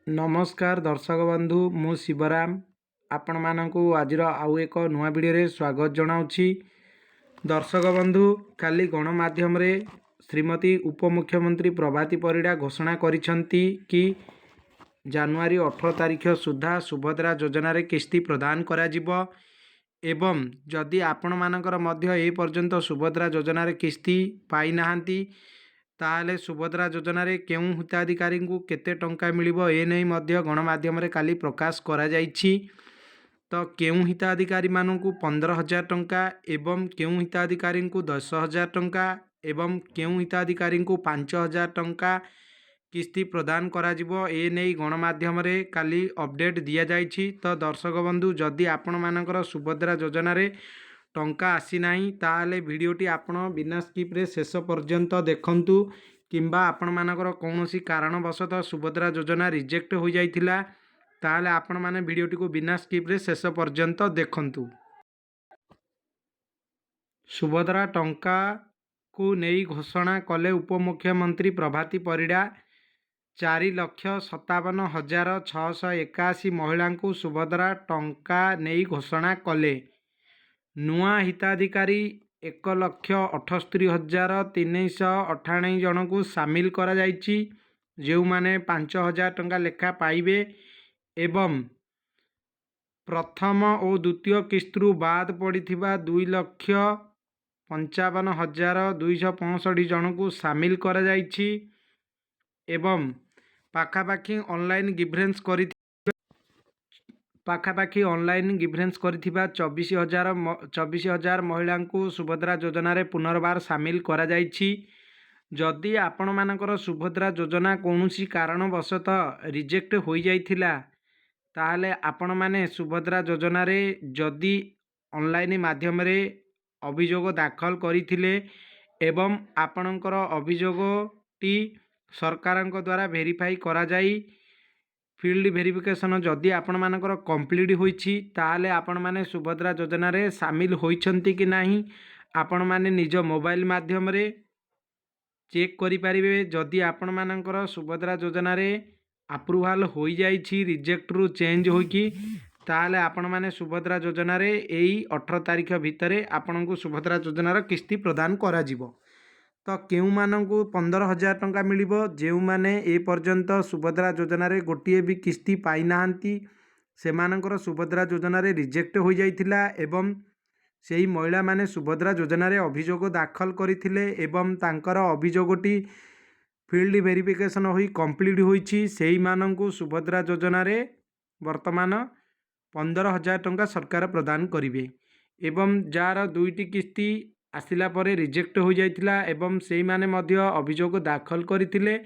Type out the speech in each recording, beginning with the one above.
नमस्कार दर्शक बंधु मु शिवराम आपण मानक आज आउ एक नुआ वीडियो स्वागत जनाऊँगी। दर्शक बंधु काली गणमाध्यम रे श्रीमती उपमुख्यमंत्री प्रभाती परिड़ा घोषणा करिसेंती कि जनवरी 18 तारिख सुधा सुभद्रा योजना रे किस्ती प्रदान करा जिवो एवं जदि आपण मानकर मध्य ए पर्यंत सुभद्रा योजना रे किस्ती पाई नाहांती ताहले सुभद्रा योजना रे केउं हिताधिकारी को केते टंका मिलिबो ए नै मध्य गणमाध्यम रे काली प्रकाश करा जाइछि। तो केउं हिताधिकारी मानकु 15,000 टंका एवं केउं हिताधिकारी को 10,000 टंका एवं केउं हिताधिकारी को 5,000 टंका किस्ती प्रदान करा जिवो ए नै गणमाध्यम रे काली अपडेट दिया जाइछि। तो दर्शक बंधु जदि आपण मानकर सुभद्रा योजना रे टंका आसी नाही ताहले वीडियोटी आपण बिना स्किप रे शेष पर्यंत देखंतु किंबा आपण मानकर कौनसी कारणवशतः सुभद्रा योजना रिजेक्ट हो जाइथिला ताहले आपण माने वीडियोटी को बिना स्किप रे शेष पर्यंत देखंतु। सुभद्रा टंका को नेई घोषणा कले उपमुख्यमंत्री प्रभाती परिड़ा 4,57,681 महिला को सुभद्रा टंका नेई घोषणा कले। नुआ हिताधिकारी 1,68,398 जन को सामिल करा जाइछि जो माने 5,000 टंका लेखा पाइबे एवं प्रथम और द्वितीय किस्तु बाद पड़िथिबा 2,55,265 जन को सामिल करा जाइछि एवं पाखापाखी ऑनलाइन गिवरेंस करि पाखापाखी ऑनलाइन गिवरेंस करिथिबा 24,000 महिला को सुभद्रा योजना रे पुनर्बार सामिल करा जाइछि। जदि आपण मानकर सुभद्रा योजना कौनसी कारणवशतः रिजेक्ट हो जाइथिला ताहले आपण माने सुभद्रा योजना रे जदि ऑनलाइन माध्यम रे अभियोग दाखल करिथिले एवं आपणकर अभियोगटी सरकारक द्वारा वेरीफाई करा जाई फील्ड वेरिफिकेशन जदि आपण मानकर कंप्लीट होईछि ताहले आपण माने सुभद्रा योजना रे सामिल होईछंती कि नाही आपण माने निज मोबाइल माध्यम रे चेक करि परिबे। जदि आपण मानकर सुभद्रा योजना रे अप्रूवल होई जाइछि रिजेक्ट रु चेंज होइकी ताहले आपण माने सुभद्रा योजना रे एई 18 तारिख भितरे आपण को सुभद्रा योजना रा किस्ती प्रदान करा जिवो। तो केउ मानकु 15,000 टंका मिलिबो जेउ माने ए पर्यंत सुभद्रा योजना रे गोटिए भी किस्ती पाई नाहांती से मानकर सुभद्रा योजना रे रिजेक्ट हो जाइथिला एवं सेही महिला माने सुभद्रा योजना रे अभियोग दाखल करिथिले एवं तांकर अभियोगटी फील्ड वेरिफिकेशन होई कंप्लीट होईछि सेही मानकु सुभद्रा योजना रे वर्तमान 15,000 टंका सरकार प्रदान करिवे एवं जार दुईटी किस्ती आसिला परे रिजेक्ट हो जाइथिला एवं सेही माने मध्य अभियोग दाखल करिथिले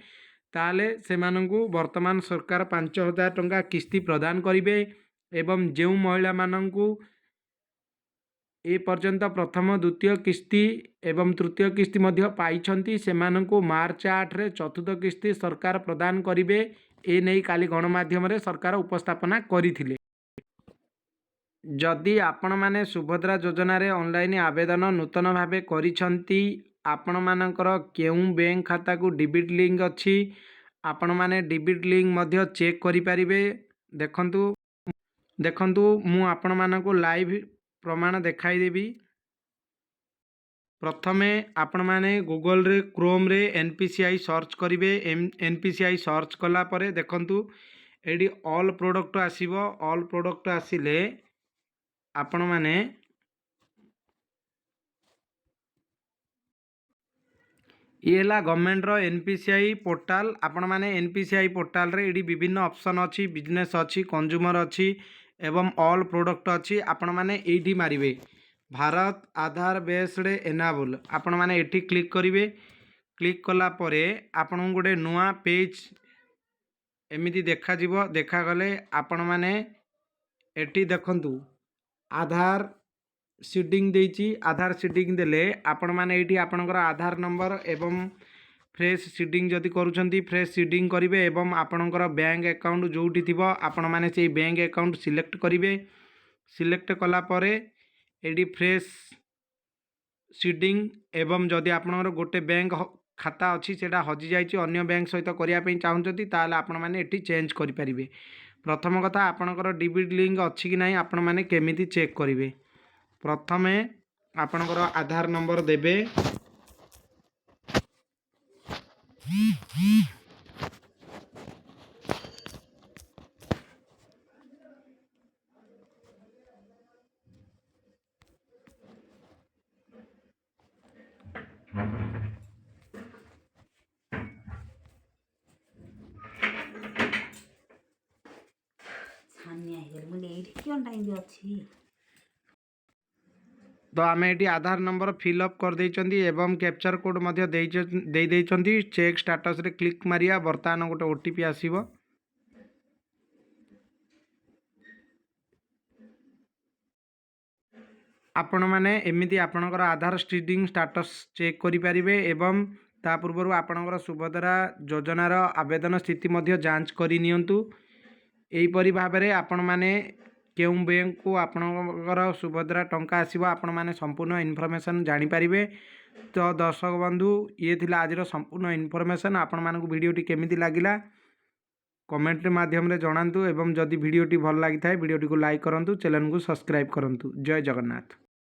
ताले से मानकु वर्तमान सरकार 5,000 टंका किस्ती प्रदान करिवे एवं जेउ महिला मानकु ए पर्यंत प्रथम द्वितीय किस्ती एवं तृतीय किस्ती मध्य पाइछंती से मानकु मार्च 8 रे चतुर्थ किस्ती सरकार प्रदान करिवे ए नै काली गणमाध्यम रे सरकार उपस्थापना करिथिले। जदि आपण माने सुभद्रा योजना रे ऑनलाइन आवेदन नूतन भावे करिछंती आपण मानकर केउं बैंक खाता को डेबिट लिंक अछि आपण माने डेबिट लिंक मध्य चेक करि परिबे। देखंतु मु आपण मानको लाइव प्रमाण देखाई देबी। प्रथमे आपण माने गूगल रे क्रोम रे एनपीसीआई सर्च करिवे एनपीसीआई सर्च कला परे देखंतु एडी ऑल प्रोडक्ट आसीबो ऑल प्रोडक्ट आसिले आपण माने ये गवर्नमेंट रो एनपीसीआई पोर्टाल आपण माने एनपीसीआई पोर्टाल रे एडी विभिन्न ऑप्शन अछि बिजनेस अछि कंज्यूमर अछि एवं ऑल प्रोडक्ट अछि आपण माने एठी मारिवे भारत आधार बेस्ड एनाबल आपण माने एठी क्लिक करिवे क्लिक कला परे आपण गोटे नुआ पेज एमिति देखा जिवो देखा गले आपण माने एठी देखंतु आधार सीडिंग देइछि आधार सीडिंग देले आपण माने एठी आपणकर आधार नंबर एवं फ्रेश सीडिंग जदि करूछंती फ्रेश सीडिंग करिवे एवं आपणकर बैंक अकाउंट जोठी थिबो आपण माने सेही बैंक अकाउंट सिलेक्ट करिवे सिलेक्ट कला परे एडी फ्रेश सीडिंग एवं जदि आपणकर गोटे बैंक खाता अच्छी से हजि जाइए अन्य बैंक सहित करने चाहते ताल आपण मैंने चेंज करेंगे। प्रथम कथा आपणकर डीबीटी लिंक अच्छी कि ना आपण मैंने केमिति चेक करेंगे। प्रथमे आपणकर आधार नंबर देबे। तो आम ये आधार नंबर फिलअप कर एवं कैप्चर कोड दे चेक स्टाटस रे क्लिक मारिया। बर्तमान गोटे ओटीपी आसीबो। आपण मैंने एमती आपणकर आधार स्ट्रीडिंग स्टाटस चेक करें एवं ता पूर्व आपणकर सुभद्रा योजनार आवेदन स्थिति जांच करनियंतु। एहीपरि भाव में आपण मैंने केउ बैंक को आपणकर सुभद्रा टंका आसीबो आपण मैंने संपूर्ण इनफॉरमेशन जानी पारिबे। तो दर्शक बंधु ये थिला आजिर संपूर्ण इनफॉरमेशन। आपण मानकु वीडियोटी केमिति लागिला कमेंट माध्यम रे जणांतु एवं जदि वीडियोटी भल लागि थाए वीडियोटी को लाइक करंतु, चैनल को सब्सक्राइब करंतु। जय जगन्नाथ।